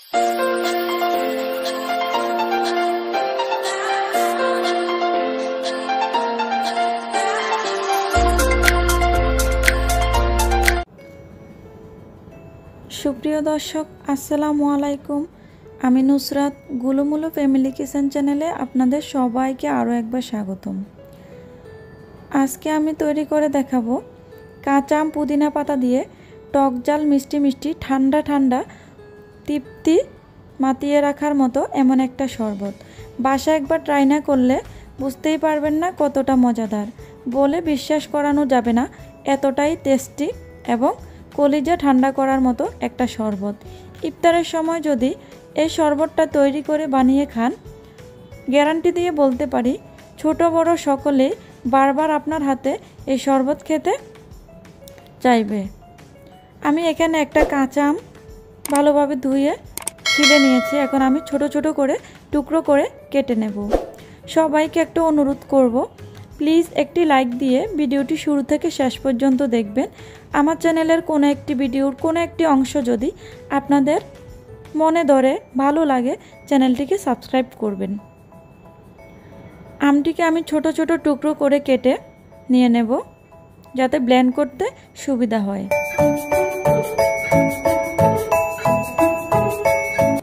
সুপ্রিয় দর্শক, আসসালামু আলাইকুম। আমি নুসরাত, গুলুমুলু ফ্যামিলি কিচেন চ্যানেলে আপনাদের সবাইকে আরও একবার স্বাগতম। আজকে আমি তৈরি করে দেখাবো কাঁচা আম পুদিনা পাতা দিয়ে টক ঝাল মিষ্টি মিষ্টি ঠান্ডা ঠান্ডা তৃপ্তি মাতিয়ে রাখার মতো এমন একটা শরবত। বাসায় একবার ট্রাই না করলে বুঝতেই পারবেন না কতটা মজাদার, বলে বিশ্বাস করানো যাবে না, এতটাই টেস্টি এবং কলিজা ঠান্ডা করার মতো একটা শরবত। ইফতারের সময় যদি এই শরবতটা তৈরি করে বানিয়ে খান, গ্যারান্টি দিয়ে বলতে পারি ছোট বড় সকলেই বারবার আপনার হাতে এই শরবত খেতে চাইবে। আমি এখানে একটা কাঁচা আম ভালোভাবে ধুয়ে ছিলে নিয়েছি। এখন আমি ছোট ছোট করে টুকরো করে কেটে নেব। সবাইকে একটা অনুরোধ করব, প্লিজ একটি লাইক দিয়ে ভিডিওটি শুরু থেকে শেষ পর্যন্ত দেখবেন। আমার চ্যানেলের কোনো একটি ভিডিওর কোনো একটি অংশ যদি আপনাদের মনে ধরে ভালো লাগে, চ্যানেলটিকে সাবস্ক্রাইব করবেন। আমটিকে আমি ছোট ছোট টুকরো করে কেটে নিয়ে নেব, যাতে ব্লেন্ড করতে সুবিধা হয়।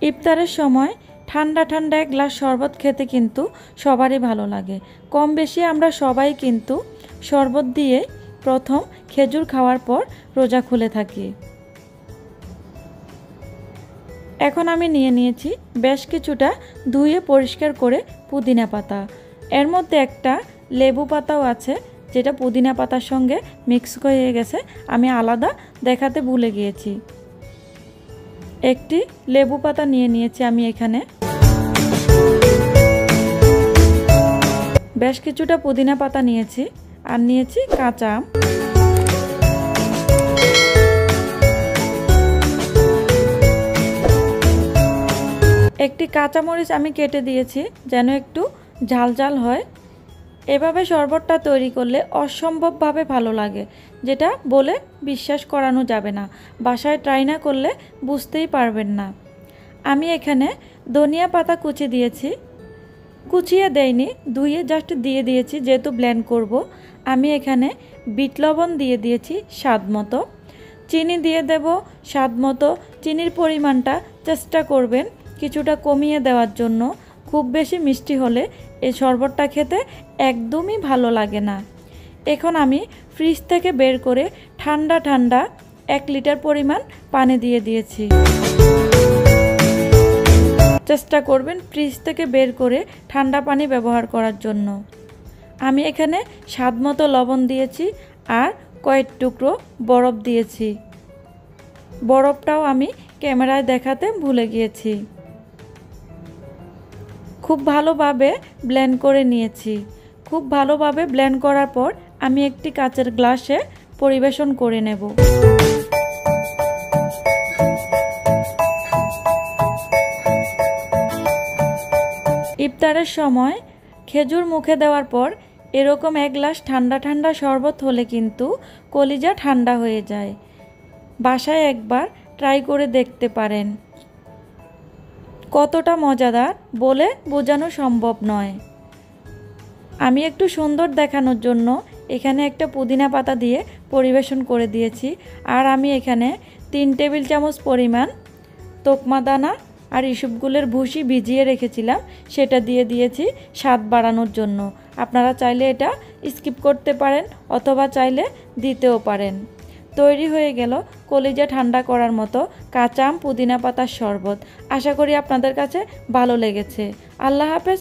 ইফতারের সময় ঠান্ডা ঠান্ডা এক গ্লাস শরবত খেতে কিন্তু সবারই ভালো লাগে। কম বেশি আমরা সবাই কিন্তু শরবত দিয়ে প্রথম খেজুর খাওয়ার পর রোজা খুলে থাকি। এখন আমি নিয়ে নিয়েছি বেশ কিছুটা ধুয়ে পরিষ্কার করে পুদিনা পাতা। এর মধ্যে একটা লেবু পাতাও আছে, যেটা পুদিনা পাতার সঙ্গে মিক্স হয়ে গেছে, আমি আলাদা দেখাতে ভুলে গিয়েছি। একটি লেবু পাতা নিয়ে নিয়েছি আমি এখানে। বেশ কিছুটা পুদিনা পাতা নিয়েছি, আর নিয়েছি কাঁচা আম। একটি কাঁচামরিচ আমি কেটে দিয়েছি যেন একটু ঝাল ঝাল হয়। এভাবে শরবতটা তৈরি করলে অসম্ভবভাবে ভালো লাগে, যেটা বলে বিশ্বাস করানো যাবে না। বাসায় ট্রাই না করলে বুঝতেই পারবেন না। আমি এখানে ধনিয়া পাতা কুচি দিয়েছি, কুচিয়ে দেইনি, ধুয়ে জাস্ট দিয়ে দিয়েছি যেহেতু ব্লেন্ড করব। আমি এখানে বিট লবণ দিয়ে দিয়েছি স্বাদ মতো, চিনি দিয়ে দেব স্বাদ মতো। চিনির পরিমাণটা চেষ্টা করবেন কিছুটা কমিয়ে দেওয়ার জন্য। খুব বেশি মিষ্টি হলে এই শরবতটা খেতে একদমই ভালো লাগে না। এখন আমি ফ্রিজ থেকে বের করে ঠান্ডা ঠান্ডা 1 লিটার পরিমাণ পানি দিয়ে দিয়েছি। চেষ্টা করবেন ফ্রিজ থেকে বের করে ঠান্ডা পানি ব্যবহার করার জন্য। আমি এখানে স্বাদ মতো লবণ দিয়েছি আর কয়েক টুকরো বরফ দিয়েছি। বরফটাও আমি ক্যামেরায় দেখাতে ভুলে গিয়েছি। খুব ভালোভাবে ব্লেন্ড করে নিয়েছি। খুব ভালোভাবে ব্লেন্ড করার পর আমি একটি কাচের গ্লাসে পরিবেশন করে নেব। ইফতারের সময় খেজুর মুখে দেওয়ার পর এরকম 1 গ্লাস ঠান্ডা ঠান্ডা শরবত হলে কিন্তু কলিজা ঠান্ডা হয়ে যায়। বাসায় একবার ট্রাই করে দেখতে পারেন। কতটা মজাদার বলে বোঝানো সম্ভব নয়। আমি একটু সুন্দর দেখানোর জন্য এখানে একটা পুদিনা পাতা দিয়ে পরিবেশন করে দিয়েছি। আর আমি এখানে 3 টেবিল চামচ পরিমাণ তোকমা দানা আর ইসবগুলের ভুসি ভিজিয়ে রেখেছিলাম, সেটা দিয়ে দিয়েছি স্বাদ বাড়ানোর জন্য। আপনারা চাইলে এটা স্কিপ করতে পারেন অথবা চাইলে দিতেও পারেন। তৈরি হয়ে গেল কলিজা ঠান্ডা করার মতো কাঁচা আম পুদিনা পাতার শরবত। আশা করি আপনাদের কাছে ভালো লেগেছে। আল্লাহ হাফেজ।